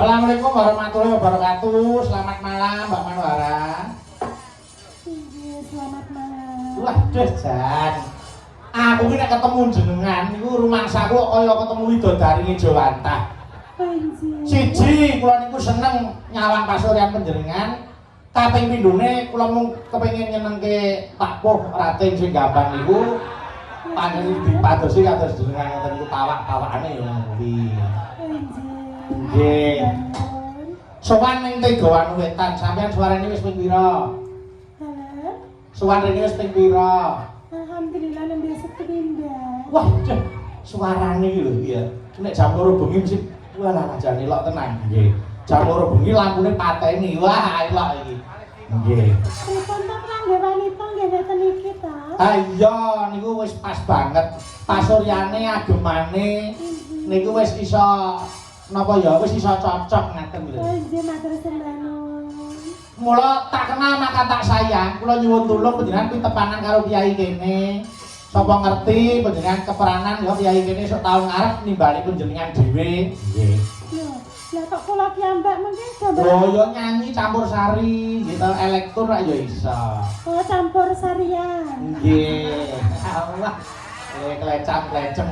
Assalamualaikum warahmatullahi wabarakatuh. Selamat malam Mbak Manuhara. Iya, selamat malam. Waduh Jan. Aku ki nek ketemu jenengan niku rumangsaku kaya ketemu widodari Ngejawantah. Panji. Siji kula niku seneng nyawang pasuryan panjenengan. Kaping pindhone kula mung kepengin nyenengke Pak Puh Rating sing gampang niku. Panjenengan dipadosi kados jenengan ngoten niku pawak-pawakane ya kuwi. Panji. Nggih. Sowan ning Tegawan Wetan, sampeyan suarane wis ping pira? Halo. Suwan rene wis ping pira? Alhamdulillah nembe sepindah. Wah, suarane iki lho ya. Nek jam 2 bengi mesti walah jane elok tenan nggih. Jam 2 bengi lampune pateni. Wah, elok iki. Nggih. Pripun ta kangge wanita nggih ngeten iki ta? Ah iya, niku wis pas banget. Pasuryane agemane niku wis iso napa ya wis iso cocok ngaten lho. Panji matur sembahun. Mula tak kenal maka tak sayang. Kula nyuwun tulung panjenengan pitepanan karo kiai kene. Sapa ngerti panjenengan keperanan ya kiai kene sok taun ngarep nimbali panjenengan dhewe. Nggih. Loh, lah kok kula ki ambek mengke gambar. Oh ya nyanyi campur sari, gitu elektur ra ya iso. Oh, campur sarian. Nggih. Allah. Klecam-klecem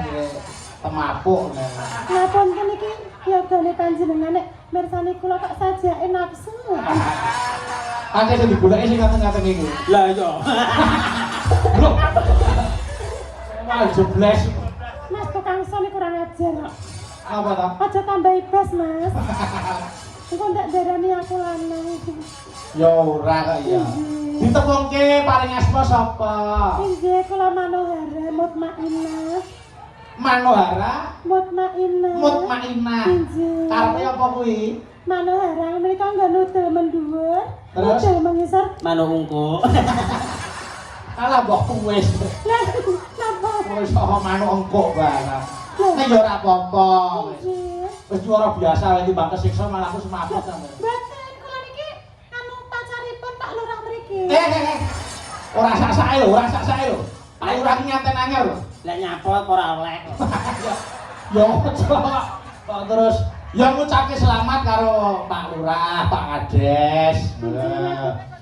temapuk. Lah punten iki yogane panjenengan nek mirsani kula kok sajake nafsu. Ane sing digoleki sing ngaten-ngaten niku. Lah iya. Lho. Wah, jebles. Mas tukang son iki kurang ajar kok. Apa ta? Aja tambah ibas, Mas. Engko ndak darani aku lanang iki. Ya ora kok ya. Ditepungke paring asma sapa? Inggih kula Manuhara Mutmainah. Manuhara Mutmainah. Mutmainah. Inggih. Karepe apa kuwi? Manuhara menika nggon nudul mendhuwur, Terus? nudul mengisor. Manu ungku. Alah mbok wis. Lah, napa? Wis kok manuk engkok barang. Nek ya ora apa-apa. Inggih. Wis ora biasa iki bang kesiksa malah aku semaput sampe. Mboten kula niki anu pacaripun Pak Lurah mriki. Ora sak-sake lho, ora sak-sake lho. Pak Lurah ki nganten anyar lho. Lah nyapot ora oleh. Ya ojo. Kok terus ya ngucapke selamat karo Pak Lurah, Pak Kades.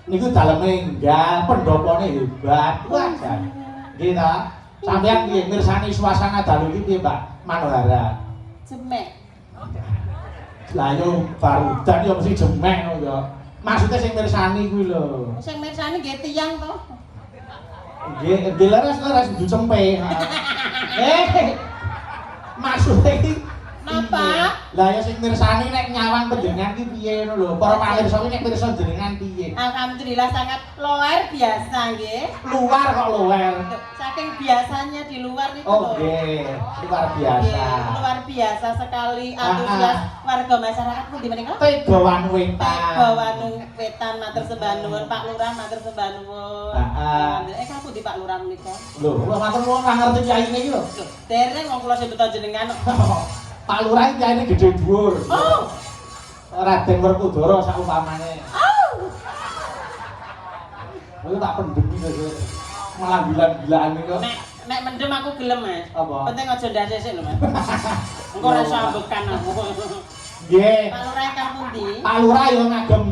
Niku daleme enggal, pendopone hebat. Wah, jan. Nggih ta? Sampeyan piye mirsani suasana dalu iki piye, Mbak Manuhara? Jemek. Lah yo barudan yo mesti jemek ngono ya. Maksude sing mirsani kuwi lho. Sing mirsani nggih tiyang to. Nggih, dileres-leres kudu cempe. Maksude iki Napa? lah ya sing mirsani nek nyawang panjenengan ki piye ngono lho. Para pamirsa ki nek pirsa jenengan piye? Alhamdulillah sangat luar biasa nggih. Luar kok luwer. Saking biasanya di luar itu Oh nggih, luar biasa. Nggih, luar biasa sekali antusias warga masyarakat pun di menika. Tegawan Wetan. Tegawan Wetan matur sembah nuwun Pak Lurah matur sembah nuwun. Heeh. Kamu di Pak Lurah menika. Lho, kula matur nuwun ora ngerti kiyaine iki lho. Dereng wong kula sing beto jenengan. Pak Lurah iki kiyaine gedhe dhuwur. Oh. Raden Werkudara saumpamane. Oh. Aku tak pendem iki malah gila-gilaan iki kok. Nek mendem aku gelem, Mas. Apa? Penting aja ndas sik lho, Mas. Engko ora iso ambekan aku. Nggih. Pak Lurah ingkang pundi? Pak Lurah yo ngagem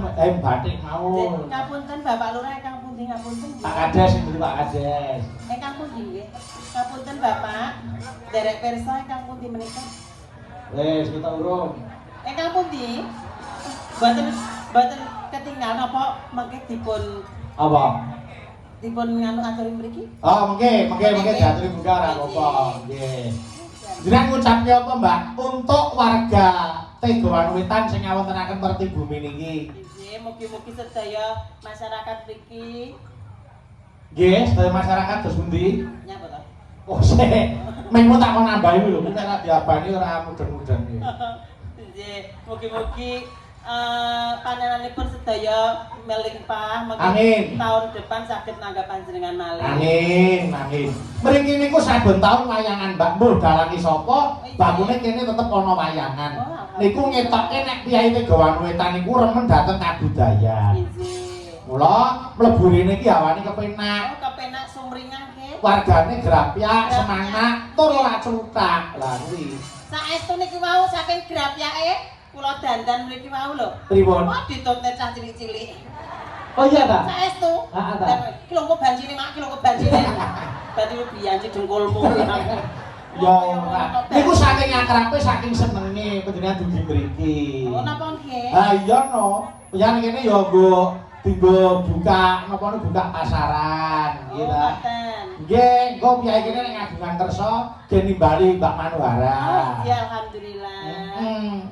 batik mau. Ngapunten Bapak Lurah ingkang pundi ngapunten. Pak Kades sing Pak Kades. Ingkang pundi nggih? Ngapunten Bapak. Derek pirsa ingkang pundi menika? Wes kita urung. Ingkang pundi? Boten ketinggal napa mengke dipun Apa? nganu aturi mriki? Oh, mengke diaturi buka ora apa-apa. Nggih. Jenengan ngucapke apa, Mbak? Untuk warga Tegawan Wetan sing ngawontenaken pribumi niki. Nggih, mugi-mugi sedaya masyarakat mriki Nggih, sedaya masyarakat dos pundi? nyapa to? Oh, sik. Mengko tak kon nambahi lho, nek ora diabani ora mudeng-mudeng iki. Nggih, mugi-mugi panjenenganipun sedaya melimpah Amin. tahun depan saged nanggap panjenengan malih. Amin, amin. Mriki niku saben taun wayangan Mbak Mbah dalangi sapa, bakune kene tetep ana wayangan. Niku ngetokke nek Kyai Tegawan Wetan niku remen dhateng kabudayan. Nggih. Mula mlebu rene iki awane kepenak. Oh, kepenak sumringah nggih. Wargane grapyak, semangat, tur ora crutak. Lah kuwi. Saestu niki wau saking grapyake kula dandan mriki wau lho. Pripun? Kok ditutne cah cilik-cilik. Oh iya ta? Saestu. Heeh ta. Ki lho kok banjine mak, ki lho kok banjine. Berarti lu biyanci dengkulmu. Ya ora. Niku saking akrabe saking senenge panjenengan dugi mriki. Oh napa nggih? Ah iya no. Yang kene ya nggo tiba buka napa buka pasaran gitu. Ngoten. Nggih, engko piyai kene nek ngagungan kersa gen nimbali Mbak Manuara. Oh iya alhamdulillah.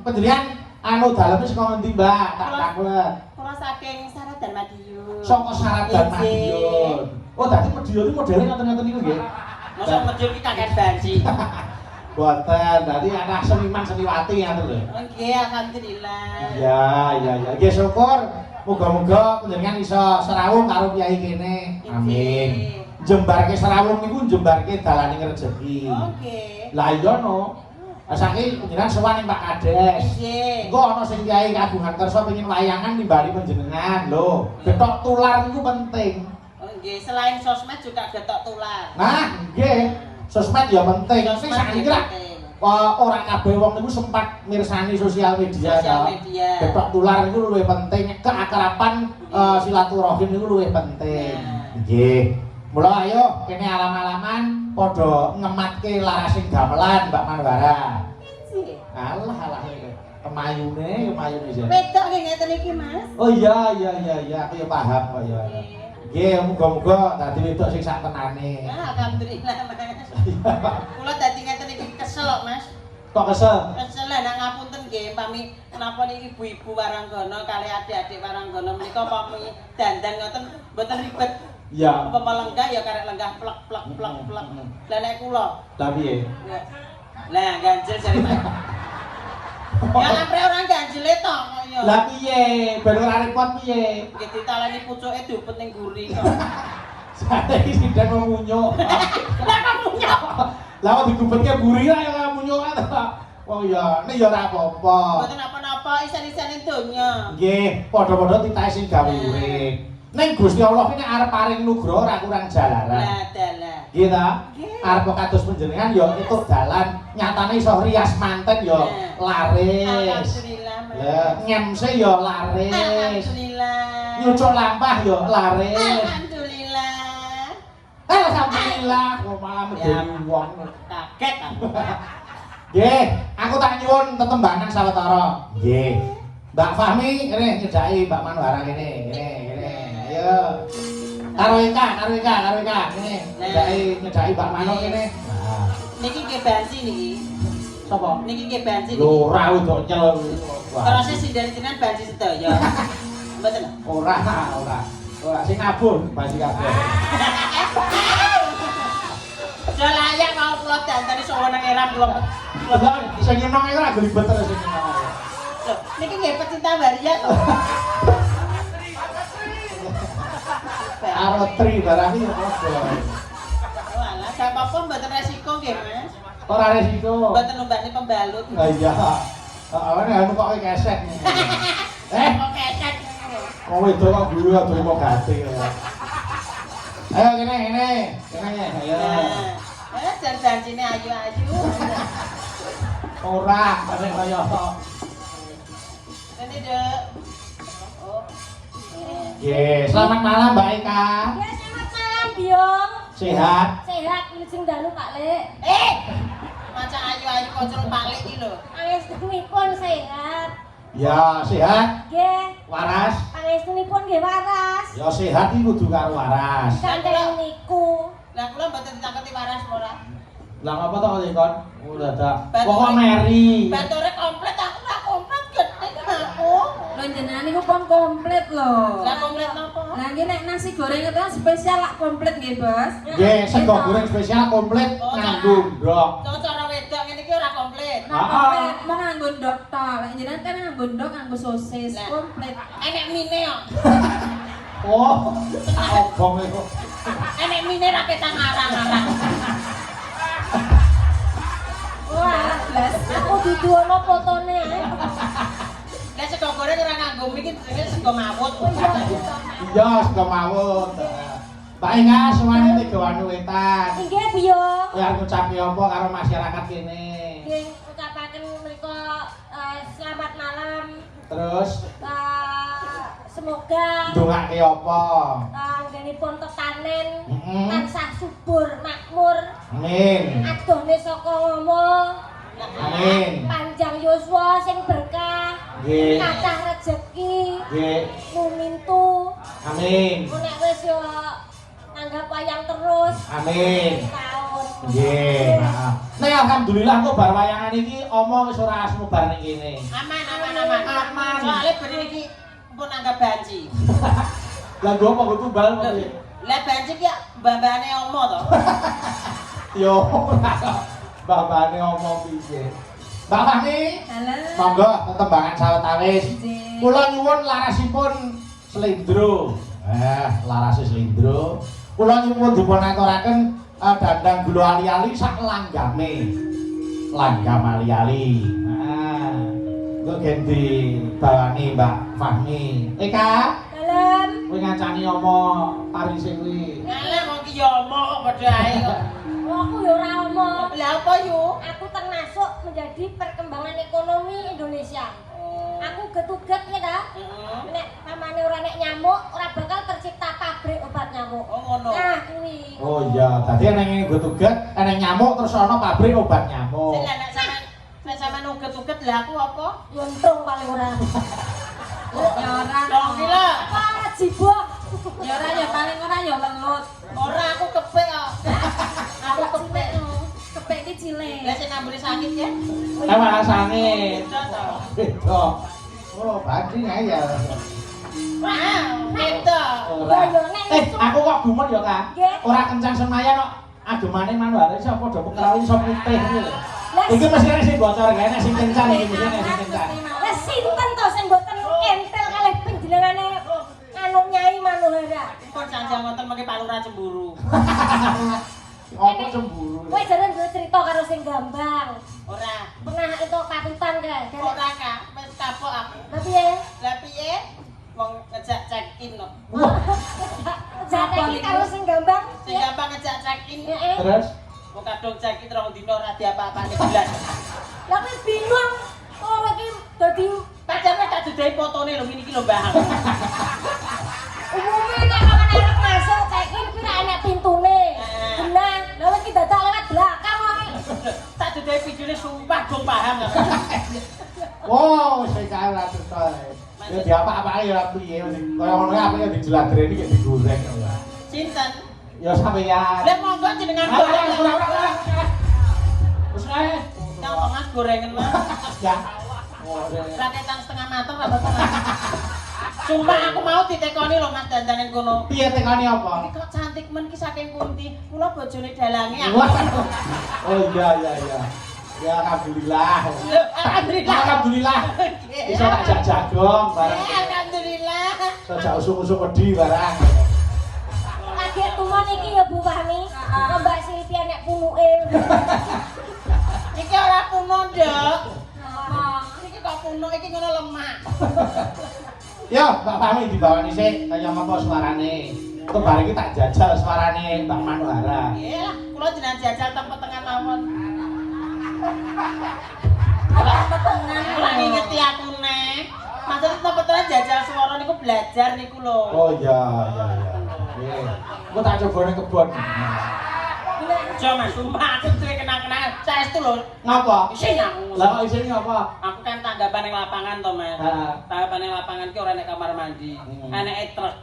Panjenengan anu daleme saka ngendi, Mbak? Tak taklet. Kula saking Syarat dan Madiun. Saka Syarat dan Madiun. Oh, dadi Madiun iki modele ngoten-ngoten niku nggih. Mosok Madiun ki kakek banci. Boten, dadi anak seniman seniwati ngoten lho. Oh nggih alhamdulillah. Iya. Nggih syukur. Muga-muga panjenengan iso serawung karo piyai kene. Amin. Jembarke serawung niku jembarke dalaning rezeki. Oke. Lah iya no. Saiki panjenengan sowan ning Pak Kades. Nggih. Engko ana sing kiai kagungan kersa pengin wayangan nimbali panjenengan lho. Getok tular niku penting. Oh nggih, selain sosmed juga getok tular. Nah, nggih. Sosmed ya penting. Sing sakniki ra ora kabeh wong niku sempat mirsani sosial media. Sosial media. Getok tular niku luwih penting, keakraban silaturahim niku luwih penting. Nggih. Mula ayo kene alam-alaman padha ngematke larasing gamelan Mbak Manwara. Sih. Alah kemayune jan. Wedok nggih ngeten iki, Mas. Oh iya, aku ya paham kok ya. Nggih, muga-muga dadi wedok sing sak tenane. Nah, alhamdulillah, Mas. Kula dadi ngeten iki kesel kok, Mas. Kok kesel? Kesel lah nang ngapunten nggih, pami menapa niki ibu-ibu Waranggono kali adik-adik Waranggono menika pami dandan ngoten mboten ribet. Iya. Apa lenggah ya karek lenggah plek. Lah nek kula. Lah piye? Lah ganjel jare Pak. Ya lampre orang ganjile to kok ya. Lah piye? Ben ora repot piye? Nggih ditaleni pucuke diupet ning guri kok. Saiki sidang ngunyuk. Lah kok munyok. Lah kok digubetke buri ra ya ngunyuk ta. Oh iya, nek ya ora apa-apa. Mboten apa-apa, isen-isene donya. Nggih, padha-padha titahe sing gawe urip. Ning Gusti Allah iki nek arep paring nugroho ora kurang jalaran. Lah dalah. Nggih ta? Arep kados panjenengan ya itu dalan, nyatane iso rias manten ya laris. Alhamdulillah. Lah nyemse ya laris. Alhamdulillah. Nyucuk lampah ya laris. Alhamdulillah. Alhamdulillah, kok malah medeni wong. Kaget aku. Nggih, aku tak nyuwun tetembangan sawetara. Nggih. Mbak Fahmi kene nyedaki Mbak Manwara kene. Ayo. Karo Eka. Kene. Nyedaki Mbak Mano kene. Nah. Niki nggih banci niki. Sapa? Niki nggih banci. Lho, ora wedok nyel. Terus sindan-sindan banci sedaya. Mboten. Ora. Sing abun banci kabeh. Sudah layak mau kula dandani sowo nang eram kula. Lah, sing nyeneng iku ora glibet terus sing nyeneng. Loh, niki nggih pecinta waria to. Karo tri barang iki padha. Walah, gak apa-apa mboten resiko nggih, Mas. Ora resiko. Mboten numbani pembalut. Lah iya. Heeh, nek anu kok kesek. Kok kecek. Wong wedok kok guru ado mau gati. Ayo kene. Ayo. Jan janjine ayu-ayu. Ora, kene kaya Ini Dek. Oh. Nggih, selamat malam Mbak Eka. Ya selamat malam, Biong. Sehat? Sehat, sing dalu Pak Lek. Macam ayu-ayu kok jeruk balik iki lho. Pangestunipun sehat. Ya, sehat. Nggih. Waras? Pangestunipun nggih waras. Ya sehat iki kudu karo waras. Kandhane niku. Lah kula mboten ditangketi waras ora. Lah ngapa to kok kon? Udah dak. Batur- Pokok meri. Batore komplit aku ora komplit gedhe aku. Lho jenengan niku pun komplit lho. Lah komplit napa? Lah nggih nek nasi goreng itu spesial lak komplit nggih, Bos. Nggih, sego goreng spesial komplit nganggo ndok. Cok cara wedok ngene iki ora komplit. Nah, komplit mau nganggo ndok to. Lek jenengan kan nganggo ndok nganggo sosis Lah. komplit. Enek mine kok. Oh, obong iku. Enek mine ra ketang arang-arang. Wah, blas. Aku diduono fotone ae. Lah sego goreng ora nganggo mie iki jenenge sego mawut. Iya, sego mawut. Pak Eka semuanya tiga wanu wetan. Nggih, Biong. Kowe arep ngucapke apa karo masyarakat kene? Nggih, ucapaken menika selamat malam. Terus Semoga ndongake apa? anggenipun tetanen Heeh. tansah subur makmur. Amin. Adone saka ngomong. Amin. Panjang yuswa sing berkah. Nggih. Kathah rejeki. Nggih. Lumintu. Amin. Nek wis yo nanggap wayang terus. Amin. Tahun. Nggih, maaf. Nek alhamdulillah kok bar wayangan iki omong wis ora sumebar ning kene. Aman. Aman. Soale ben iki pun anggap banci. Lah nggo apa nggo tumbal kok piye? Lah banci ki mbah-mbahane omo to. Yo, babane omong piye. Mbak Fahmi, Halo. monggo tetembangan sawetawis. Nggih. Kula nyuwun larasipun slendro. Larase slendro. Kula nyuwun dipun aturaken dandang gula ali-ali sak langgame. Langgam ali-ali. Kok ganti bawani Mbak Fahmi. Eka, Dalam. kowe ngancani apa parise kuwi? Ngalah wong ki yo omo kok padha ae kok. Aku yo ora omong. Lah apa yo? Aku termasuk menjadi perkembangan ekonomi Indonesia. Aku getuget ya ta. Heeh. Nek pamane ora nek nyamuk, ora bakal tercipta pabrik obat nyamuk. Oh ngono. Nah, kuwi. Oh iya, dadi nek nggo-tuget, nek nyamuk terus ana pabrik obat nyamuk. Sing nek sampean uget-uget lah aku apa? Untung paling ora. Nyoran. Dong gila. Apa jibok? Ya ora ya paling ora ya welut. Ora aku kepek kok. Aku kepek. Kepek iki cilik. Lah sing namburi sakit ya. Apa rasane? Beda to. Beda. Oh, banding ae ya. Wah, beda. Ora. Ya, nek itu- Aku kok gumun ya, Kak. Nggih. Ora kencang semayan kok. Agemane manunggal iso padha pengrawi iso putih iki lho. Lah, Iki mesti nek sing bocor kae nek sing kencang iki mesti nek sing kencang. lah sinten to sing mboten entel kalih panjenengane anu Nyai Manuhara. Pun sanjang wonten mengke Pak Lurah cemburu. Apa cemburu? Kowe jare duwe cerita karo sing gambang. Ora. Pernah itu patutan kae. Ora Kak, wis kapok aku. Lah piye? Lah piye? Wong ngejak check-in kok. Jate iki karo sing gambang. Sing gampang ngejak check-in. Heeh. Terus Wong kadung check-in rong dino ora diapa-apane bulan. Lah wis bingung. Kowe iki dadi Padahal tak dudahi fotone lho ngene iki lho Mbah. umume nek kapan arep masuk check-in kuwi ra enek pintune. Benar. Lah iki dadak lewat belakang kok. Tak dudahi videone sumpah dong paham. wow, sing kae ora cerita. Ya diapa-apake ya piye kaya ngono apa ya dijeladreni ya digoreng. Cinten. Ya sampeyan. Lah monggo jenengan goreng. Ora. Wis ae. Napa Mas gorengan Mas? Ya. Oh, Raketan setengah mateng apa setengah? Sumpah aku mau ditekoni lho Mas dandanan kono. piye tekani apa? Iki kok cantik men ki saking pundi? Kula bojone dalange aku. Oh iya. Ya alhamdulillah. Alhamdulillah. Alhamdulillah. Bisa tak jak jagong barang. Alhamdulillah. Sajak usuk-usuk wedi barang. Kaget tuman iki ya Bu Fahmi. Kok Mbak Silvia nek punuke. Iki ora puno, Nduk. Apa? Iki kok puno iki ngono lemah. Yo, Mbak Fahmi dibawani sik kaya apa suarane. Kok bar iki tak jajal suarane Mbak Manuhara. Nggih lah, kula jenengan jajal tempat tengah mawon. Kula ngingeti aku nek. Maksudnya tempat tengah jajal suara niku belajar niku lho. Oh iya. Nggih. Engko tak coba ning kebon. Jangan sumpah aku duwe kenang-kenangan. Saestu lho. Ngapa? Isin aku. Lah kok isine ngapa? Aku kan tanggapan ning lapangan to, Mas. Heeh. Tanggapan ning lapangan ki ora nek kamar mandi. Eneke truk.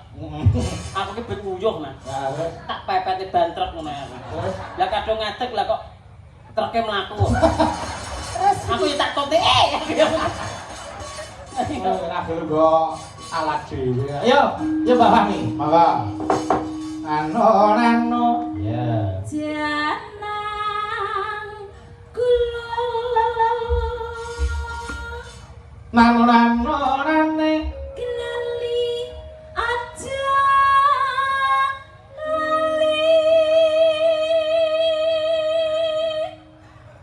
Aku ki ben uyuh, Mas. Ya wis. Tak pepeti ban truk ngono ya. Terus Lah kadung ngadeg lah kok truke mlaku. Terus Aku ya tak tote. ora gelem go alat dhewe. Ayo, Mbak Fahmi. Monggo. Nano. Ya. Janang kula Nano. kenali aja lali.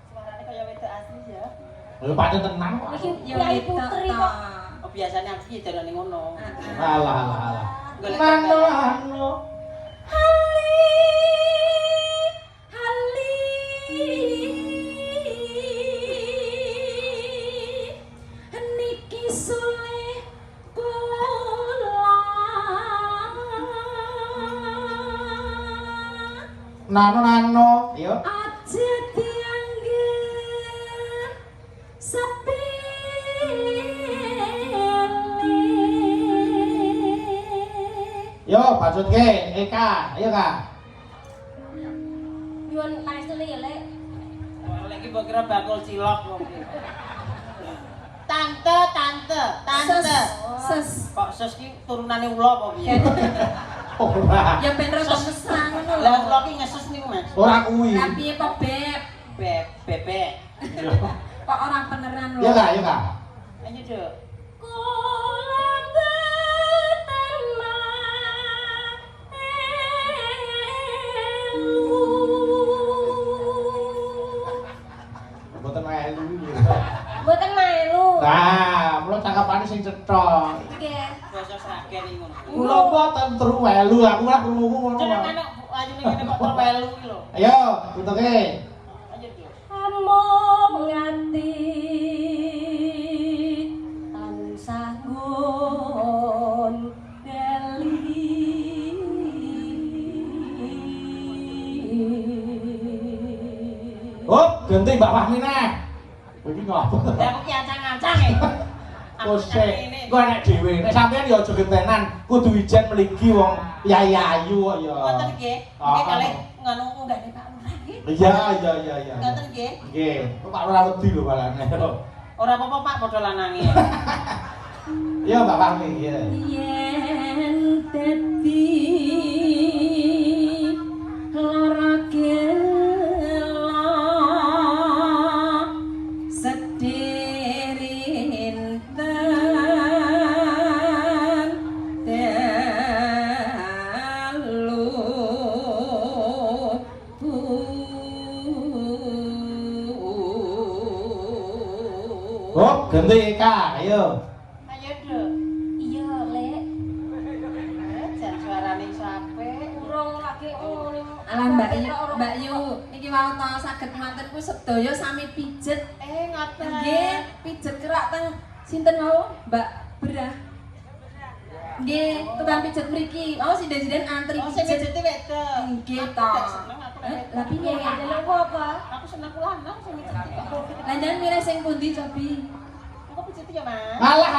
Suarane kaya wedok asli ya. Lho pancen tenan kok. iki Ya Kyai wedok Putri to. kok. Oh biasanya aku ki darane ngono. Alah. Golek Nano. Nano, yo. Aja dianggap sepi. Yo, maksudke Eka, ayo Kak. Yuan pangestune ya, Lek. Lek iki mbok kira bakul cilok wong iki. Tante. Ses. Kok ses ki turunane ula apa piye? Ora. Ya ben rada mesra ngono lho. Lah ula ki ngeses niku, Mas. Ora kuwi. Tapi kok beb. Bebek. Kok orang beneran lho. Yo Kak, yo Kak. Ayo, Duk. Mboten melu. Mboten melu. Nah, mulo cakapane sing cetha. Nggih. Basa Sragen iki ngono. Kula mboten turu melu, aku ora krungu ngono. Jeneng anak ayune ngene kok terwelu iki lho. Ayo, tutuke. Ayo, Duk. Among ati tansah nggon Hop, ganti Mbak Fahmi neh. Iki ngopo? Lah aku ki ancang-ancang e. Kose, kok enek dhewe. Nek sampean ya aja gentenan, kudu ijen mligi wong Yai Ayu kok ya. Ngoten nggih. Nggih kalih ngono unggane Pak Lurah nggih. Iya. Ngoten nggih. Nggih, kok Pak ora wedi lho balane. Ora apa-apa Pak padha lanange. Iya Mbak Fahmi, iya. yen dadi lara gelo sedirin dan dalu Hop, ganti Eka, ayo. Ayo, Duk. iya Lek Jan suarane iso apik. urung lagi ngene Alah Mbak Yu, iki wau ta saged mantenku sedaya sami pijet. Ngoten. Nggih, pijet kerak teng sinten wau? Mbak Berah. Nggih, tukang pijet mriki. Mau sinden-sinden antri Oh, sing pijet. ngejeti wedok. Nggih Aku ta. gak seneng aku lek wedok. Lah piye ya? Delok apa Aku seneng ku lanang sing ngejeti kok. Lanjan milih sing pundi cobi? Aku pijeti ya, Mas. Alah.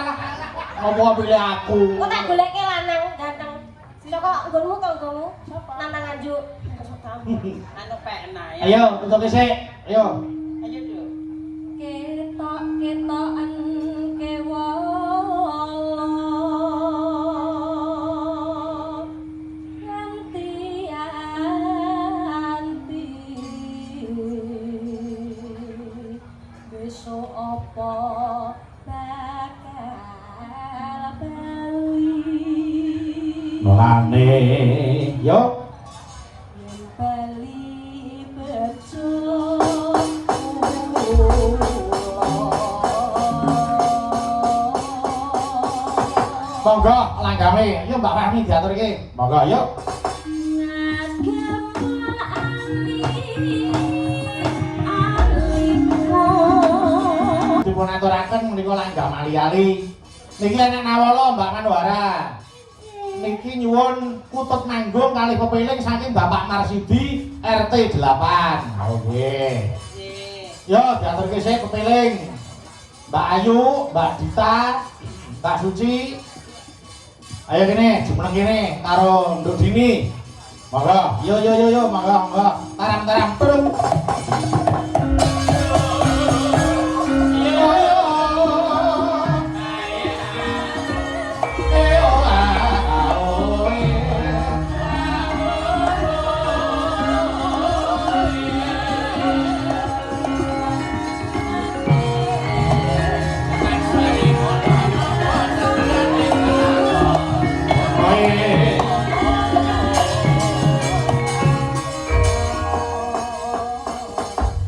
Ngopo pilih aku? kok tak goleke lanang ganteng saka nggonmu tanggomu Sapa? nantang anjuk Anu pekna ya. Ayo, tutuke sik. Ayo. Ayo, Duk. ketok-ketokan kewala nganti-anti besok apa bakal bali Mulane, yo. yen bali bejo Monggo langgame. Yo Mbak Fahmi diaturke. Monggo, yuk. Dipun aturaken menika langgam ali-ali. Niki enek nawala Mbak Manwara. Niki nyuwun kutut manggung kali pepiling saking Bapak Marsidi RT 8. Oh nggih. Nggih. Yo diaturke sik pepiling. Mbak Ayu, Mbak Dita, Mbak Suci. Ayo kene, jumeneng kene karo Nduk Dini. Monggo, yo, monggo. Taram. Prung.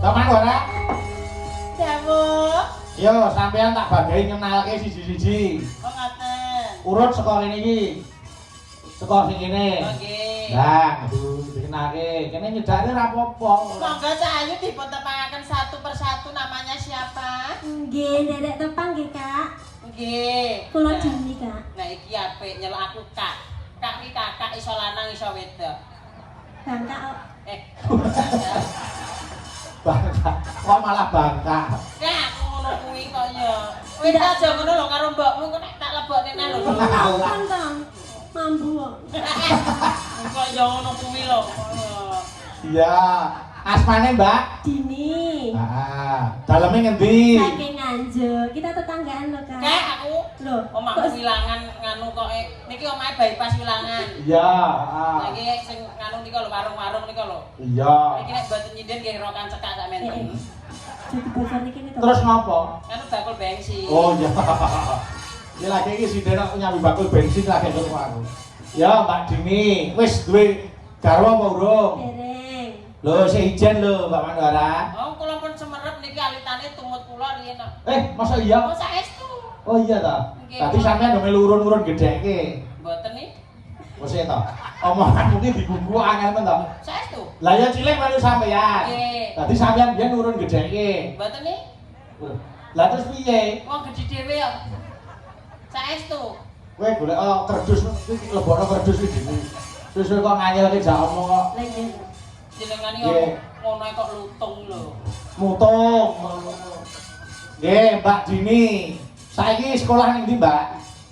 Taman ora? Dawuh. Yo, sampean tak bagi ngenalke siji-siji. Kok ngoten. Urut saka kene iki. Saka sing kene. Oh, nggih. Nah, aduh dikenake. Kene nyedake ora apa-apa. Monggo Cak Ayu dipuntepangaken satu persatu namanya siapa? nggih Dedek Tepang nggih Kak Nggih. kula Dini Kak Nah iki apik nyeluk aku Kak. Kak iki kakak iso lanang iso wedok. Bang Kak Bangka. Kok malah bangka. Kak aku ngono kuwi kok ya. Kowe tak aja ngono lho karo mbokmu kok nek tak lebokne nang lho. Kan ta. Mambu kok. Kok ya ngono kuwi lho. Iya. Asmane, Mbak? Dini. Daleme ngendi? Saking Nganjuk. Kita tetanggaan lho, Kak. Kak aku Loh, omahku wilangan nganu kok niki omahe bypass wilangan. Iya, Lagi sing nganu nika lho warung-warung nika lho. Iya. Iki nek mboten nyinden nggih rokan cekak sak menten. Jadi bocor niki to. Terus ngopo? Kan bakul bensin. Oh iya. Iki lagi iki sinden kok nyambi bakul bensin lagi karo aku. Ya, Mbak Dini, wis duwe garwa apa urung? Dereng. Lho, sik ijen lho, Mbak Mandara. Oh, kula pun semerep niki alitane tumut kula riyen. Masa iya? Oh, saestu. Oh iya ta. Nggih. Tadi sampean ndome urun-urun gedheke. Mboten nih. Wis to. Omonganmu iki digunggu angel men to. Saestu. Lah ya cilik melu sampean. Nggih. Tadi sampean biyen urun gedheke. Mboten nih. Lah terus piye? Wong gedhe dhewe ya. Saestu. Kowe golek kerdus iki lebokno kerdus iki dhewe. Terus kowe kok nganyelke jak omong kok. Lah iya. Jenengane Nggih. ngono kok lutung lho. Mutung. Nggih, Mbak Dini. Saiki sekolah ning ndi, Mbak?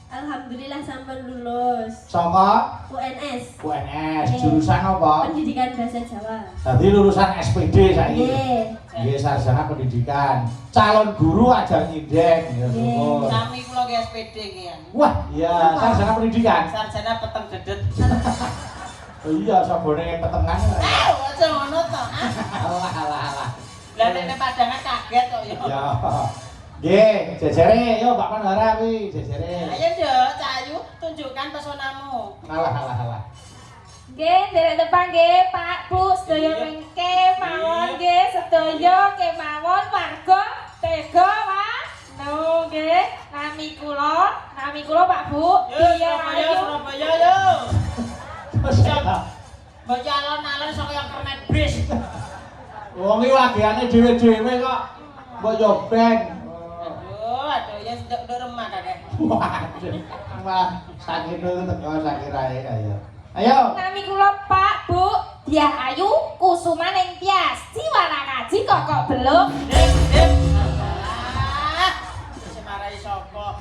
Alhamdulillah sampai lulus. Saka UNS. UNS, jurusan apa? Pendidikan Bahasa Jawa. Tadi lulusan SPD saiki. Nggih. Nggih, sarjana pendidikan. Calon guru ajar nyindek ya, syukur. Sami kula nggih SPD nggih. Wah, iya, sarjana pendidikan. Sarjana peteng dedet. Oh iya, sabone petengan. Aja ngono to. Alah. Lah nek padangan kaget kok ya. Ya. Nggih, jejere yo Mbak Mandara kuwi, jejere. Ayo Dok, Cahayu, tunjukkan pesonamu. Alah. Nggih, derek depan nggih, Pak, Bu, sedaya mengke mawon nggih, sedaya kemawon warga tega Mas. No, nggih, nami kula Pak Bu. Iya, Surabaya yo. Mbok alon-alon saka yang kernet bris. Wong iki lagiane dhewe-dhewe kok mbok yo band. Aduh, ya sedek remah kakek. Wah, sakit itu teko sakit ae ayo. Ayo. Nami kula Pak, Bu, Diah Ayu, Kusuma ning Tias, Jiwana Kaji Kokok Beluk. Dip. Wis marai sapa?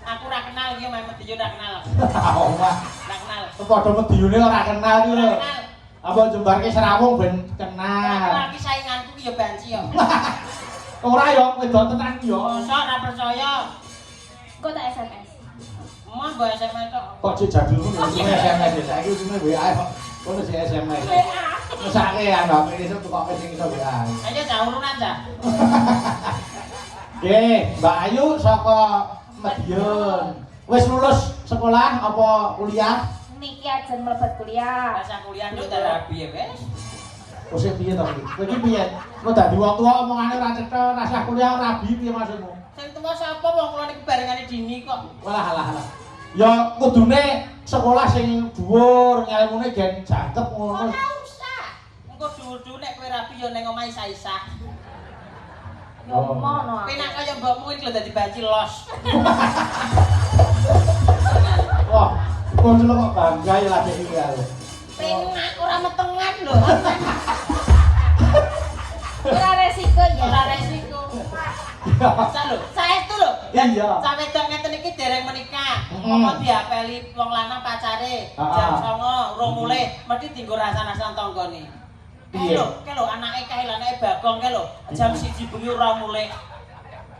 Aku ora kenal iki main mediyo ora kenal. Wah, Ora kenal. padha mediyune ora kenal iki lho. Kenal. Apa jembarke serawung ben Ora kenal. kenal iki sainganku ki ya banci ya. Ora yo wedok tenan ki yo. Mosok ora percaya. Kok tak SMS. Emang mbok SMS tok. Kok cek jadulmu ngene SMS saiki usine WA kok. Kono sing SMS. Mesake ana iki iso kok sing iso WA. Ayo cah urunan cah. Nggih, Mbak Ayu saka Madiun. Wis lulus sekolah apa kuliah? Niki aja mlebet kuliah. Rasa kuliah nduk tak rabi ya wis. Wis piye to iki? Kowe iki piye? Kowe dadi wong tuwa omongane ora cetha, rasa kuliah ora rabi piye maksudmu? Sing tuwa sapa wong kula niki barengane dini kok. Walah. Ya kudune sekolah sing dhuwur, ngelmune gen jangkep ngono. Ora usah. Engko dhuwur-dhuwur nek kowe rabi ya ning omahe isa-isa. Yo mono. Kowe nak kaya mbokmu iki lho dadi banci los. Wah, kok delok kok bangga ya lagi iki ya. Penak ora metengan lho. Ora resiko ya. Ora resiko. Cak lho, saestu lho. Iya. Cah wedok ngeten iki dereng menikah. Mm. Apa diapeli wong lanang pacare jam 09.00 urung mulih mesti dienggo rasan-rasan tanggane. Piye? Lho, anake kae anake Bagong kae lho, jam 1 bengi ora mulih.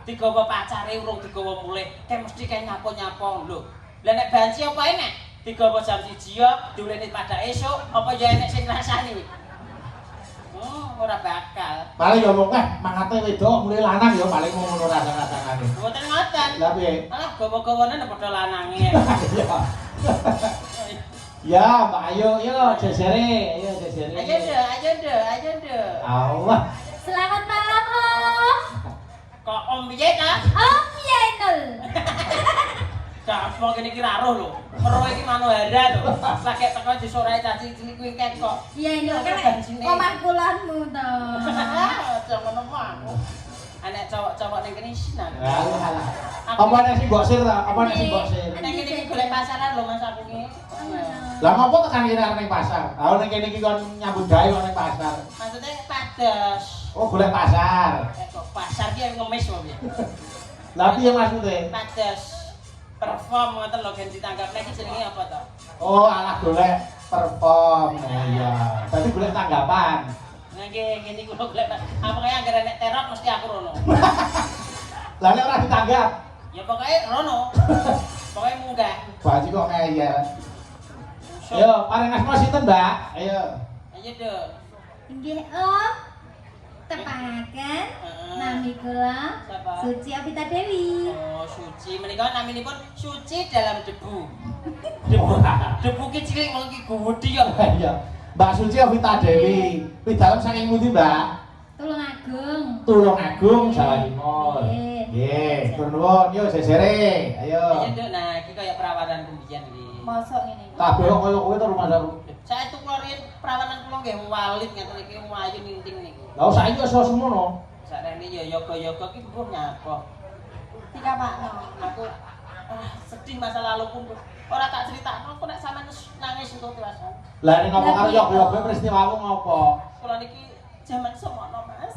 Digawa pacare urung digawa mulih, kae mesti kae nyapo-nyapo lho. Lah nek banci apa enek? Digawa jam 1 ya, diuleni pada esuk, apa ya enek sing rasani? Ora bakal. Paling ya wong mangate wedok mulai lanang ya paling ngono rasa-rasane. Mboten ngoten. Lah piye? Alah gawa-gawane nek padha lanange. Iya. Ya, Mbak Ayu, yo jejere, ayo jejere. Ayo deh. Allah. Selamat malam, Om. Kok om piye ta? Om Yenul. Dak apa kene iki ra roh lho. Meroh iki Manohara lho. Lagi teko disorai caci cilik kuwi kok. Iya, ini kan omah kulonmu to. Aja ngono aku. Anek cowok-cowok ning kene sinan. Alah. Apa nek sing mbok sir ta? Apa nek sing mbok sir? Nek kene iki golek pasaran lho Mas aku iki. Lah ngopo tekan kene arep ning pasar? Ah ning kene iki kon nyambut gawe kok ning pasar. Maksudnya padas. Oh, golek pasar. Kok pasar ki ngemis kok piye? Lah piye maksude? Padas perform ngoten lho gen ditanggapne iki jenenge apa to? Oh, alah golek perform. Oh iya. Berarti golek tanggapan. Nah ngene iki kula golek. Apa kaya anggere nek teror mesti aku rono. Lah nek ora ditanggap, Ya pokoknya rono. Pokoknya munggah. baji kok ngeyel. Ayo, paling asma sinten, Mbak? Ayo. Ayo dong. Inggih Om, tepangaken nami kula Siapa? Suci Apita Dewi. Oh, Suci. Menika naminipun suci dalam debu. Debu. Debu ki cilik mung ki gudi kok. Iya. Mbak Suci Ovita Dewi. Pidalem saking pundi, Mbak? Tulungagung. Tulungagung Jawa Timur. Nggih. Nggih, tur nuwun yo sesere. Ayo Ayo. dong, nah iki kaya perawanan kumbiyen iki. Mosok ngene iki. Kabeh kok koyo kowe to rumah saku. Saya itu keluarin perawanan kula nggih walit ngeten iki mlayu ninting niku. Lah saiki wis semono. Sakjane ya yoga-yoga ki mbuh nyapa. Dikapakno. Aku sedih masa lalu pun ora tak critakno kok nek sampean nangis engko tiwasan. Lah ning ngopo karo yoga-yoga peristiwamu ngopo? Kula niki jaman semono, Mas.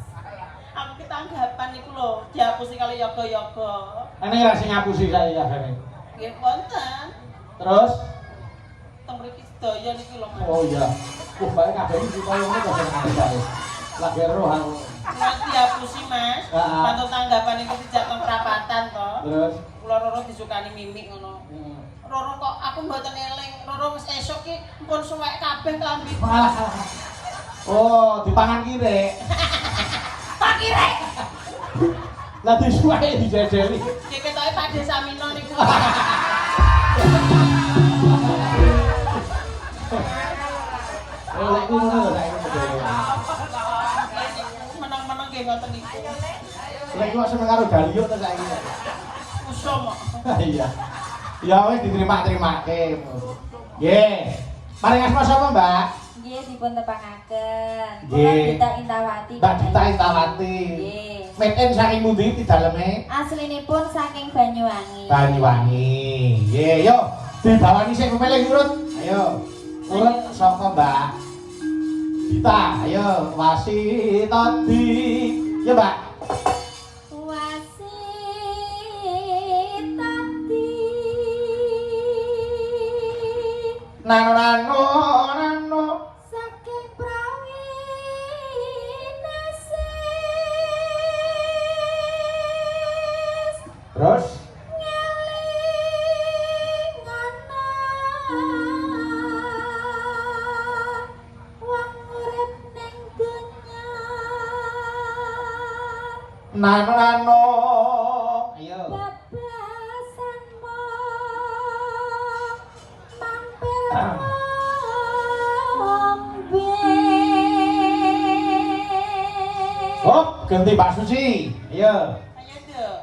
Aku ki tanggapan niku lho dihapusi kali yoga-yoga. Ene ra sing ngapusi saiki kabeh. Nggih wonten. Terus Teng mriki sedaya niki lho, Mas. oh iya. Bae kabeh iki koyo ngono kok sing aneh bae. Lagi roh aku. Kula dihapusi, Mas. Heeh. Pantun tanggapan niku dijak teng perapatan to. Terus Kula Roro disukani mimik ngono. Roro kok aku mboten eling. Roro wis esuk ki pun suwek kabeh klambi. oh, dipangan kire. Tak kira. Lah disuwe dijajeli. Ki ketoke Pak Desa Mino niku. Oh, lek ngono lho saiki modele. Menang-menang nggih ngoten niku. Lek kok seneng karo Galio to saiki. Usum kok. Iya. Ya wis diterima-terimake. Nggih. Paling asma sapa, Mbak? Nggih dipun tepangaken. Kula Nggih. Dita Intawati. Mbak Dita Intawati. Nggih. Meten saking pundi pidaleme? Aslinipun saking Banyuwangi. Banyuwangi. Nggih, yo dibawani sik pemilih urut. Ayo. Urut saka Mbak Dita. Ayo wasitati. Ya, Mbak. Nano nano nano Saking prawinasis terus ngeling ana wong urip ning donya nano nano ayo babasanmu mampir ngombe hop ganti Mbak Suci ayo Ayo dong.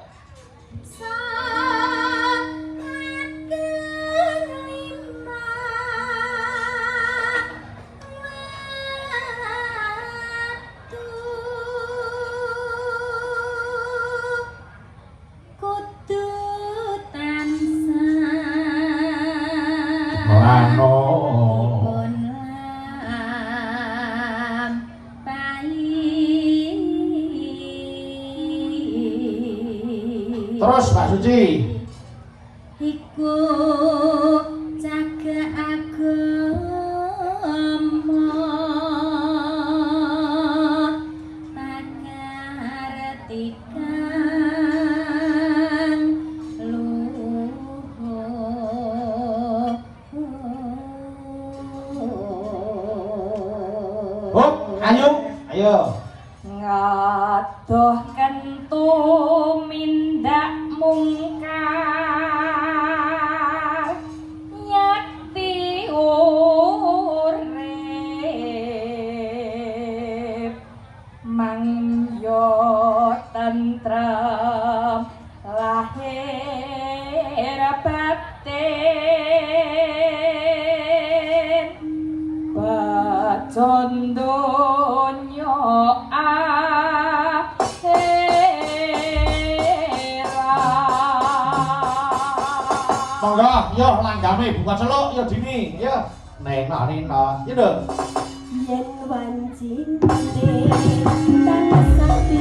nano terus Mbak Suci Iku jaga agama pakartikan luhur hop ayo ayo ngadoh kentu mindak mungkar nyakti urip mangyo tentrem lahir batin bacon donya akhir Monggo, yo langgame buka celuk yo dini, yo. Neno, yo dong. yen wancing tan sapi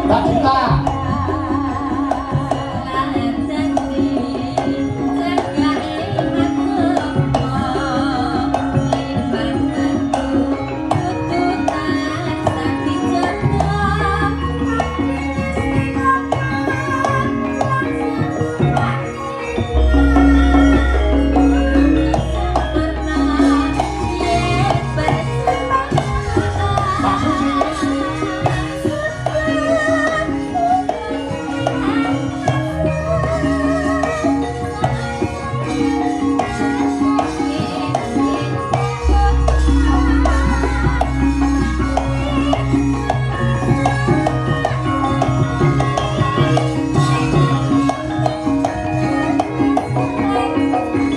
Mbak Dita. Mbak Suci.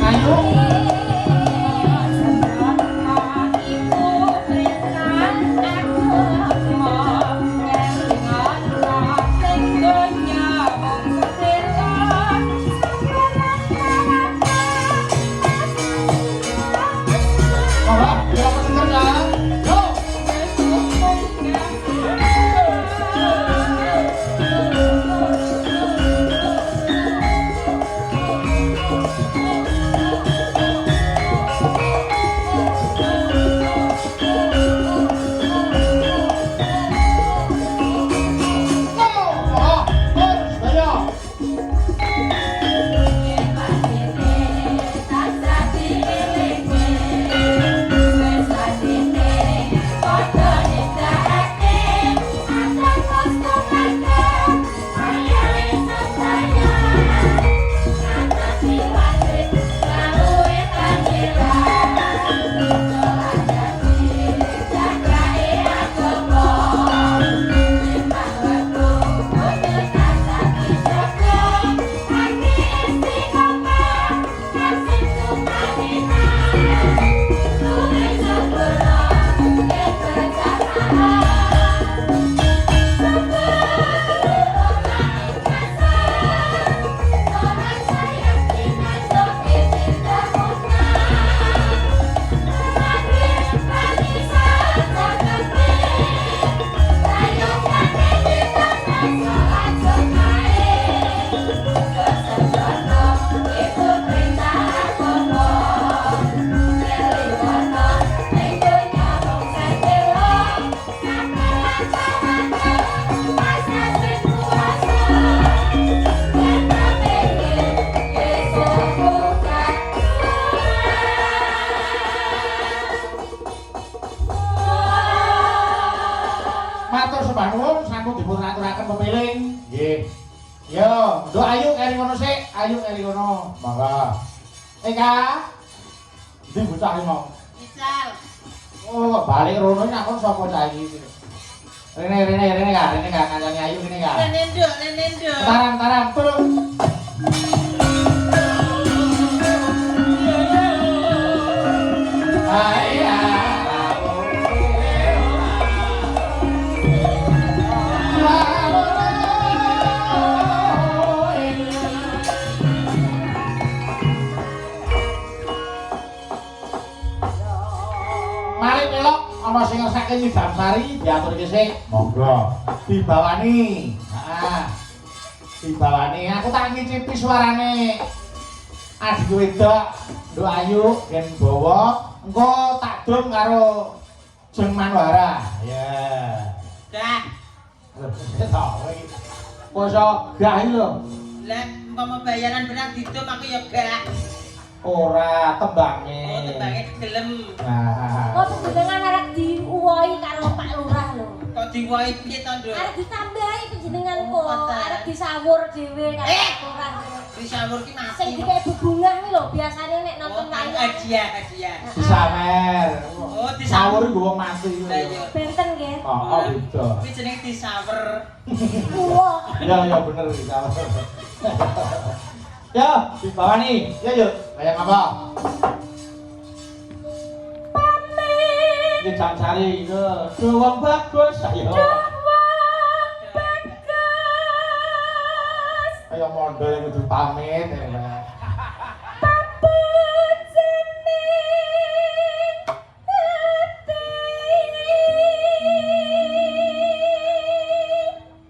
Ayo. Monggo, yo pesenger ya. Yo. Oh, ayo. Matur sembah nuwun sampun dipun aturaken pepiling. Nggih. Yo, nduk ayu eri ngono sik, ayu eri ngono. Monggo. Eka. Ndi bocah iki mau? Misal. Oh, kok balik rono iki aku sapa cah iki? Rene ka kancane ayu kene ka. Rene nduk. Tarang, turun. Ayah. Mari melok ana sing ngersake nyidam sari diaturke sik. Monggo. Dibawani. Heeh. Dibawani. Aku tak ngicipi suarane. Adik wedok, Nduk Ayu gen bawa engko tak dum karo Jeng Manwara. Ya. Dah. Tahu iki. Poso gah iki lho. Lah umpama bayaran berat didum aku ya gak. Ora tembange. Oh, tembange gelem. Nah. Kok panjenengan arek diuwohi karo Pak Lurah lho. Kok diwahi piye to, Nduk? Arek ditambahi panjenengan kok, arek disawur dhewe karo Pak Lurah. Disawer ki mati. Sing dikek bebungah kuwi lho biasane nek nonton Oh, wayang. hadiah. Disawer. Oh, Sawur iku wong mati iku. Lah iya. Benten nggih. Oh, beda. Kuwi jenenge disawer. Wah. Ya bener disawer. Ya, dibawa nih. Ya yuk, kayak apa? Ini jangan cari itu. Doang bagus, ayo. Ayo mondol yang kudu pamit ya.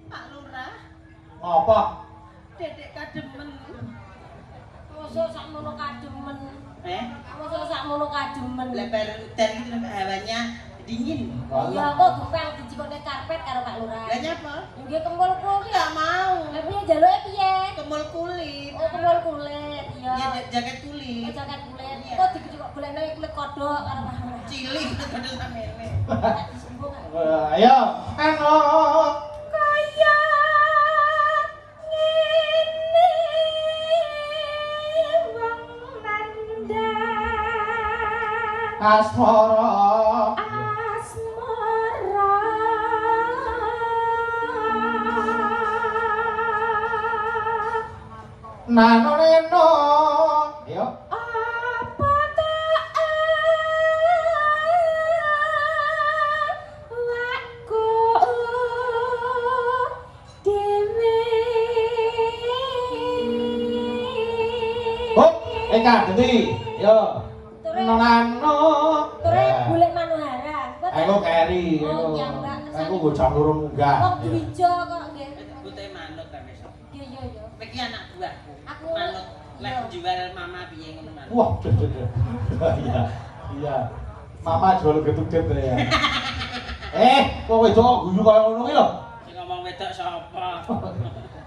Pak Lurah, Ngapa? dedek kademen. Mosok sakmono kademen. Mosok sakmono kademen. Lebar udan itu hawanya dingin. Ya kok gempeng dicikone karpet karo Pak Lurah. Lah nyapa? Nggih kempul kulit. Enggak mau. Lah piye jaluke piye? Kemul kulit. Oh kempul kulit. Ya Iya. jaket kulit. Oh, jaket kulit. Iya. Kok dikecuk golekno kulit kodok karo Pak Lurah. Cilik padha samene. Disembung. Ayo, eno. Kaya ngene wong nanda Asmara. asmara Nano neno. Ayo. apa tak wakku dewe Hop, Eka, Deti. Yo. Nano. Ture golek Manohara. Aku keri. Oh, iya, Mbak. Aku go jam 2 munggah. Wong Dwijo kok nggih. Putih manut kan besok. Iya iya iya. Iki anak buahku. Aku Manut lek iya. jual mama piye ngono manut. Wah, iya. Iya. Mama jual getuk-getuk ya. Kok wedok guyu kaya ngono ki lho. Sing ngomong wedok sapa?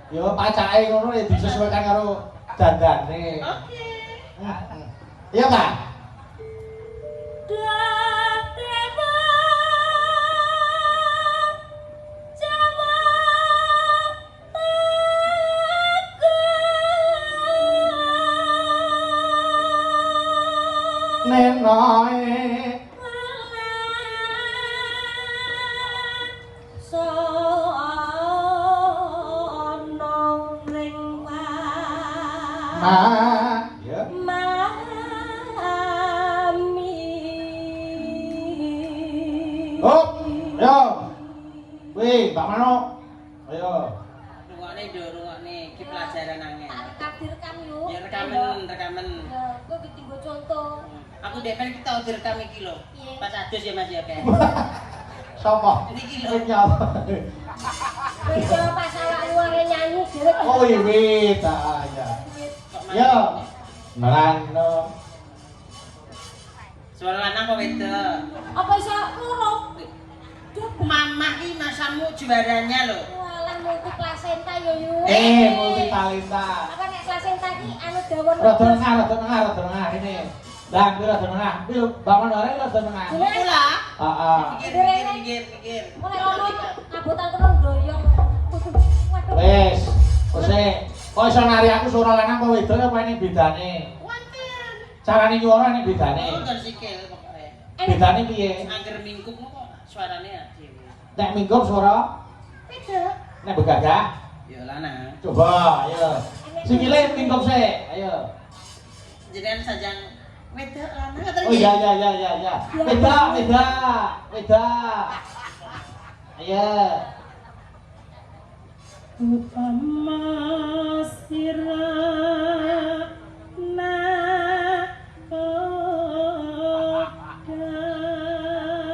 Ya pacake ngono ya disesuaikan karo dandane. Oke. Iya, Pak. Nenoe Sono ring ma ya mami. hop yo wih Mbak Mano ayo Rungokne ndo rungokne iki pelajaran angel. Tak rekam yuk. Ya rekamen. Ya, kok ditinggo contoh. Aku depan kita direkam iki lho. Iya. Pas adus ya Mas ya kayak. sapa Niki lho. nyapa Wis pas awakmu arek nyanyi dhewe. oh wiwit ya Kok yo manut? Nano Suara lanang apa wedok? Apa iso ngurung? Mama ki masamu juaranya lho. Walah multi plasenta yo yo. multi talenta Apa nek plasenta ki anu dawon. rada tengah ini dan rada tengah bil bangun orang rada tengah Pula. heeh Pikir. Mulai ngomong ngabutan kono doyong. Waduh. wes kok iso nari aku suara lanang apa wedok apa ini bedane Wonten. carane nyuara ini bedane Oh, kan sikil pokoke. bedane piye Angger mingkup kok suarane dhewe. nek minggup suara Beda. nek begagah Ya lanang. coba ayo sikile minggup sik ayo Jenengan sajang wedok lanang atau oh iya beda ayo Upama sirana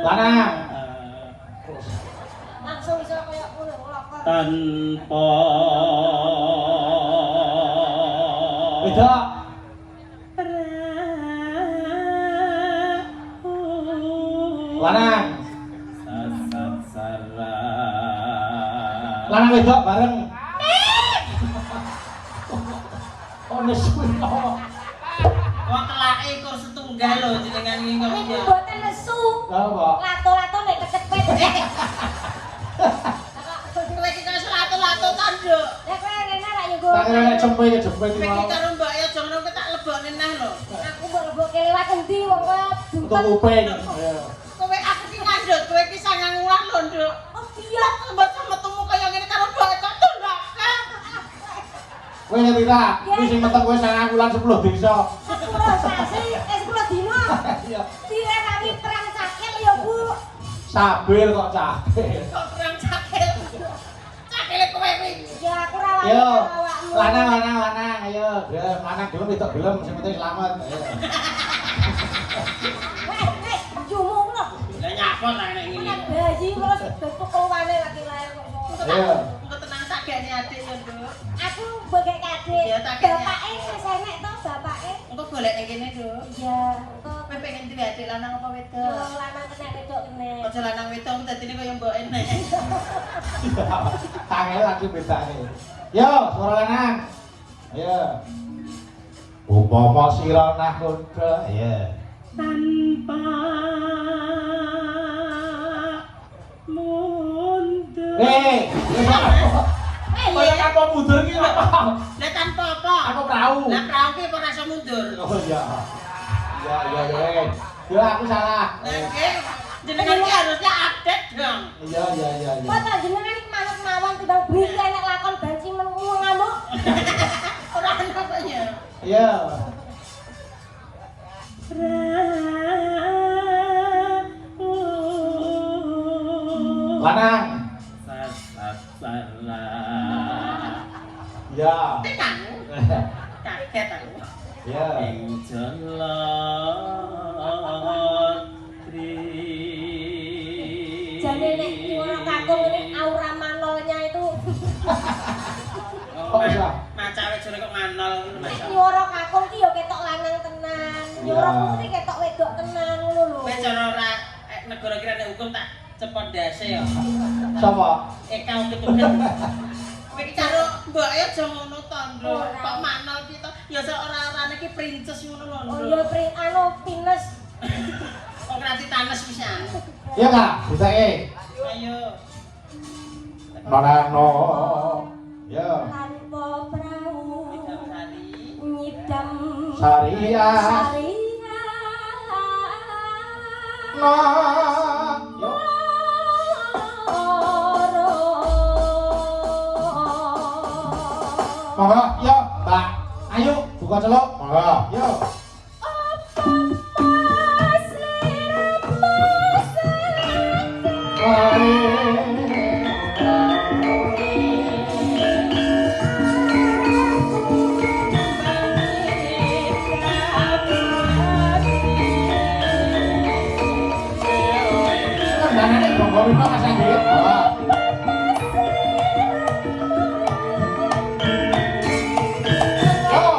lanang Langsung iso koyo ngono ngelokor. tanpa beda lanang lanang wedok bareng oh nesu wong kelake kur setunggal lho jenengan iki kok. Niku mboten nesu. apa Lato-lato nek kecepet. Kowe iki kok lato-lato tanduk. Nek kowe rene ra nyugo kira nek cempe ya jepit iki Iki mau. karo Mbak ya aja ngono tak lebokne neh lho. Aku mbok lebokke lewat endi wong kowe Untuk bukan. kuping. Ya. Kowe aku ki ngandut, kowe ki sangang wulan lho, Nduk. Oh iya. Mbak metemu kaya ngene karo Mbak kok tundakan. Kowe ngerti ta? Iki sing meteng kowe 9 bulan 10 desa. 10 sasi, 10 dino. Iya. Dire kami perang cakil ya, Bu. Sabil kok cakil. Kok kurang cakil. Cakile kowe kuwi. Ya aku ra wani Yo, awakmu. lanang, ayo, gelem, lanang gelem wedok gelem, sing penting selamat. Ayo. Weh, jumu lho. Lah nyapa ta nek ngene. Nek bayi terus bentuk keluwane lagi lahir kok. Ayo. Engko tenang tak gane adik ya, Nduk. Aku bagi kadek. Ya, tak kene. Bapake wis enek to, bapake. Engko golek ning kene, Nduk. Iya, Kowe pengen duwe adik lanang apa yo wedok? lanang kena wedok kene. Aja lanang wedok dadine kaya mbok enek. Tangel lagi bedane. Yo, suara lanang. Ayo. Upama sira nakoda, ayo. Tanpa mundur. Kaya Kaya apa mundur iki apa? Lah tanpa apa? Apa perahu? Lah perahu ki ora iso mundur. Oh iya. Ya. Yo aku salah. Lah nggih, jenengan ki harusnya update dong. Iya. Kok tak jenengan iki manut mawon timbang beli enek lakon banci ngamuk. Ora ana kok ya. Iya. Lanang. Ya. Tekan. Kaget aku. Ya. Ing jalan Jane nek nyuara kakung ini aura manolnya itu Kok bisa? Macawe jare kok manol ngono nek Mas. nyuara kakung ki yo ketok lanang tenan. Nyuara Iya. putri ketok wedok tenan ngono lho. Kowe cara ora negara kira nek hukum tak cepot dase ya. Sapa? Eka keturunan. Kowe iki karo mbok ae aja ngono to, Nduk. Ora. Kok manol ki to? Ya sak ora-orane ki princess ngono lho. Oh Nduk. iya anu pinus. Kok ora ditanes pisan. Iya Kak, bisa Ayo. Manano. Ya. Tanpa perahu Kita hari. nyidam Saria. saria. No. Yo. Monggo, yo, Mbak. Ayo buka celok. Monggo, yo. Danane monggo rino Mas Andi. Yo.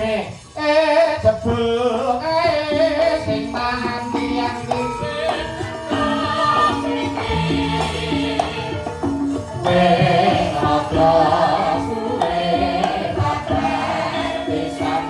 nih. Jebul sing mati-mati. Weh aja suwe kabeh pisan.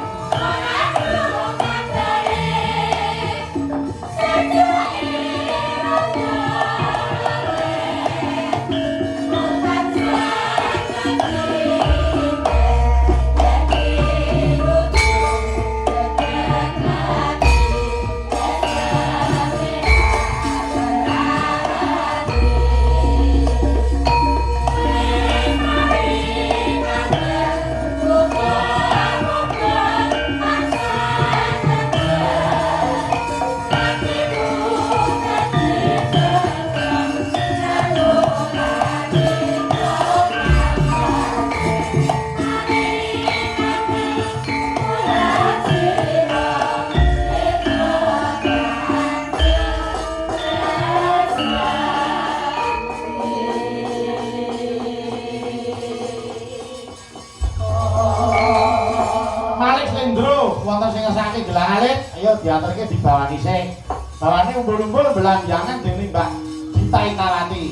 Wonten sing ngesake gelang alit, ayo diaturke dibawani sik. Bawane umbul-umbul belanjangan dening Mbak Dita Inawati.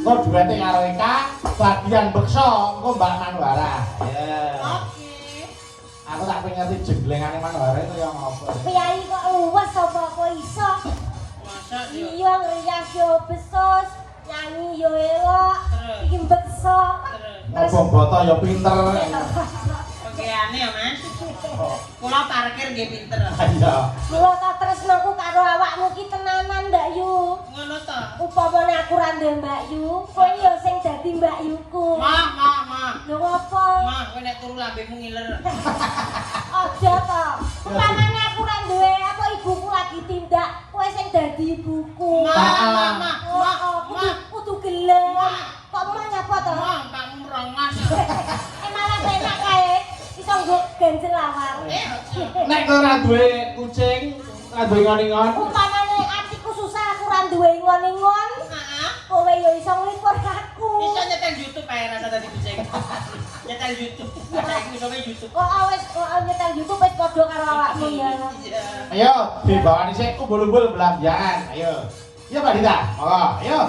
Engko duwete karo Eka, bagian beksa engko Mbak Manwara. Ya. Oke. Aku tak pengen ngerti jenglengane Manwara itu ya ngopo. Piyai kok luwes apa kok iso? Masa yo. Iya ngrias yo besos, nyanyi yo elok, iki bekso. Ngobong boto ya pinter. Okeane ya, Mas. Kula parkir nggih pinter. Iya. Mula ta tresnaku karo awakmu ki tenanan Mbak Yu. Ngono to. Upamane aku ra ndek Mbak Yu, kowe yo sing dadi Mbak Yuku. Mah. Lho ngopo? Mah, kowe nek turu lambemu ngiler. Aja to. Upamane aku ra duwe apa ibuku lagi tindak, kowe sing dadi ibuku. Mah. Kudu gelem. Kok mah nyapa to? Mah, kamu merongas. Malah enak kae. Iso nggo ganjel awak. Nek kowe ora duwe kucing, ora duwe ngon-ngon. Upamane atiku susah aku ra duwe ngon-ngon. Heeh. Kowe yo iso nglipur aku. Iso nyetel YouTube ae rasa tadi kucing. Nyetel YouTube. Saiki iso YouTube. Kok awes kok nyetel YouTube wis padha karo awakmu ya. Iya. Ayo, dibawani sik umbul-umbul belanjangan. Ayo. Iya Mbak Dita. Monggo, ayo.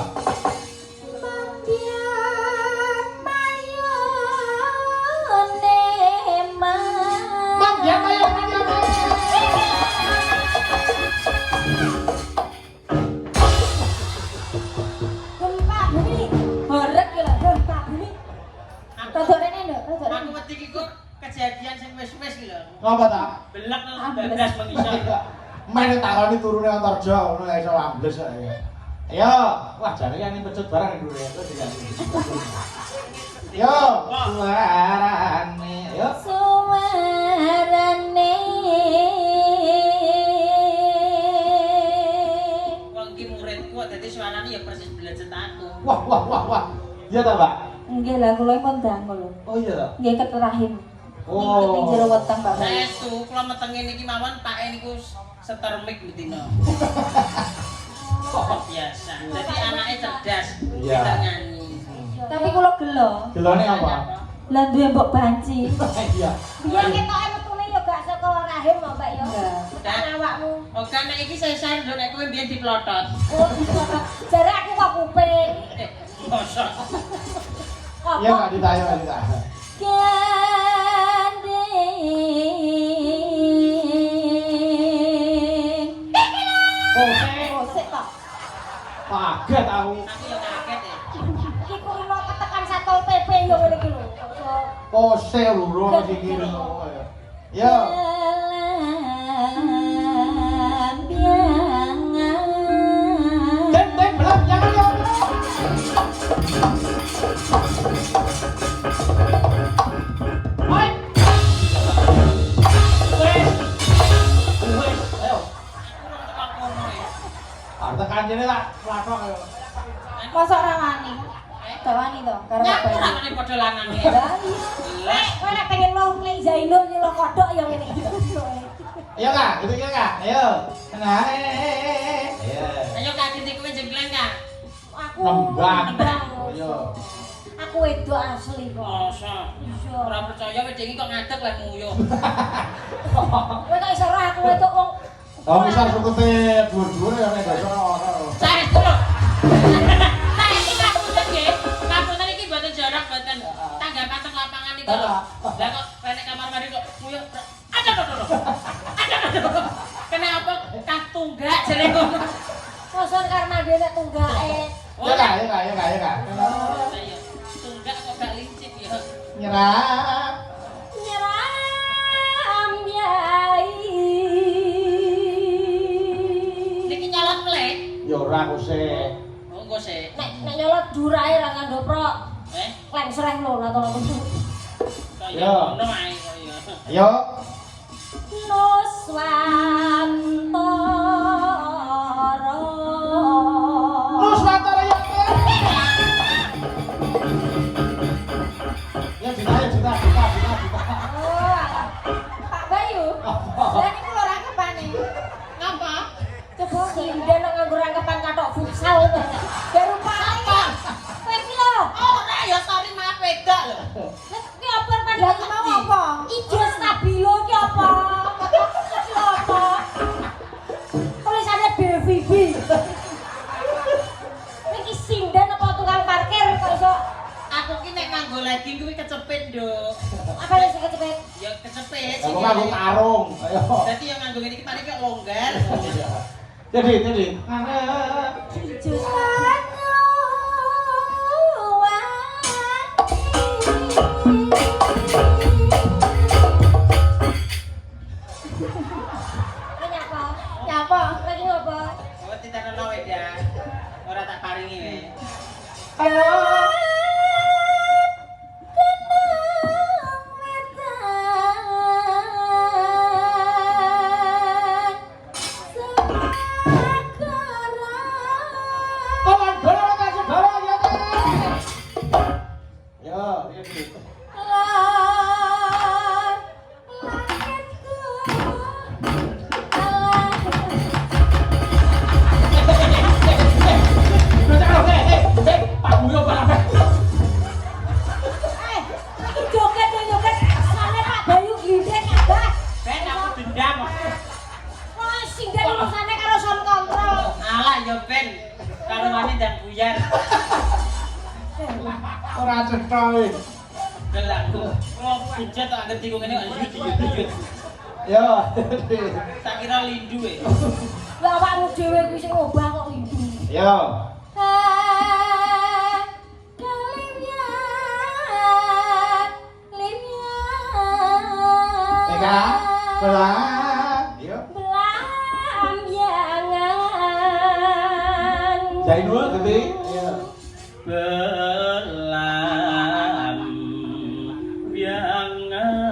Mambian mayo. Gempa bumi. Horeg ya lho gempa bumi. Rodok rene nduk, rodok Aku rene. wedi iki kok kejadian sing wis-wis iki lho. Ngapa ta? Belak nang bablas mengisor. Main takoni turune Antarja ngono ya iso ambles kok ya. Ayo, wah jane kan pecut barang dulu ya. Terus diganti. Yo, suarane. Yo. Suarane. Wong iki muridku kok dadi suarane ya persis belajet aku. Wah. Iya ta, Mbak? Nggih lah kula pun dangu lho. Oh iya ta. Nggih keterahim. Oh. Ning jero weteng Pak. Saestu kula metenge niki mawon pake niku seter mic betina. Oh, biasa. Jadi anaknya cerdas, Iya. bisa nyanyi. Tapi kula gelo. Gelone apa? Lah duwe mbok banci. Iya. Biar ketoke metune yo gak saka rahim kok, Mbak yo. Enggak. Tekan awakmu. Oke, nek iki sesar lho nek kowe mbiyen diplotot. Oh, jare aku kok kuping. Bosok. Iya Mbak Dita, ayo Mbak Dita. Gandeng. Sik kok. Kaget aku. Aku ya kaget ya. Iki kok ora ketekan Satpol PP yo ngene iki lho. Kose luru iki kiri. Yo. Deng belum jangan yo. Hai. Wes, ayo. Tekan kono ya. Tekan jene tak lathok ayo. Mosok ra wani. Tak wani to, karo Nyapu bapak. ramane padha lanange. Lah iya. Les. Kowe nek pengen nglih Zainul nyelo kodok yo ngene iki. Ayo Kak, gitu ya Kak. Ayo. Nah, Ayo. Ayo Kak Dinti kowe jenggleng Kak. Aku Nembang. nembang. Ayo. Aku wedok asli kok. Masa? Iya. Ora percaya wis iki kok ngadeg lek nguyuh. Kowe kok iso ora aku wedok wong. Oh, misal sukute dhuwur-dhuwur ya nek desa ono. Sae dulu. Nah, iki kapunten nggih. Kapunten iki mboten jarak mboten. Tanggapan teng lapangan iki lho. Lah kok nek kamar mandi kok nguyuh. Aduh. Kenapa kah tunggak jare ngono? Mosok karo mandi nek tunggake. Ya kak. Tunggak kok gak lincip ya. Nyerah. Nyeram yai. Niki nyolot melek. Ya ora aku sik. Oh, engko sik. Nek nyolot durae ra ngandhoprok. Lengsereh lho ora to. Kaya ngono ae kaya. Ayo. Nuswantara. Nuswantara ya. Ya juta. Oh, Pak Bayu. Lah niku lho rangkepane. Ngapa? Coba sinden nganggo rangkepan katok futsal to. Baru apa? Kowe iki lho. Ora ya sorry maaf beda lho. Lah ki apa padha mau apa? Ijo stabilo ki apa? Iki lho apa? Tulisannya BVB. Iki sinden apa tukang parkir kok iso Aku ki nek nganggo legging kuwi kecepit, Nduk. apa sing kecepet? Ya kecepit. Aku nganggo karung. Ayo. Dadi yang nganggo ngene iki paling kok longgar. Jadi. Ijo Nyapa? Lagi apa? Oh, titanono wedang. Ora tak paringi wae. Ben aku dendam. Alah ya ben. Karo wani dan buyar. Ora cetha kowe. Gelakku. Kalau bujat tak ngerti kok ngene yut. Yo. Tak kira lindu e. Lah awakmu dhewe kuwi sing ngobah kok lindu. Yo. Eka, belah. Yo. Jadi dulu gede. Yo. Belam biangan.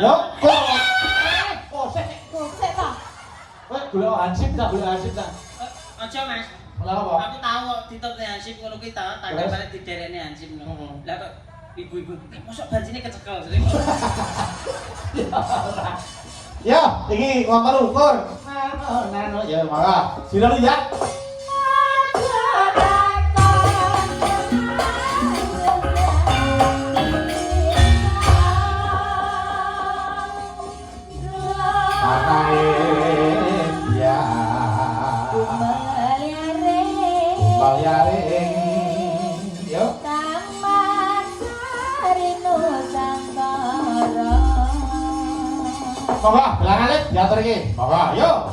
Yo, kok. Kosek. Kosek ta? Weh, golek hansip tak? Aja Mas. Lah apa? Aku tahu kok ditutne hansip ngono kuwi ta, tangga balik diderene hansip ngono. Lah kok ibu-ibu mosok banjine kecekel. Ya, iki wong karo ukur. Nano, ya mangga. Sira ya. Ya. Bayaring. Yo. Monggo, belangan lip diatur iki. Monggo, yo.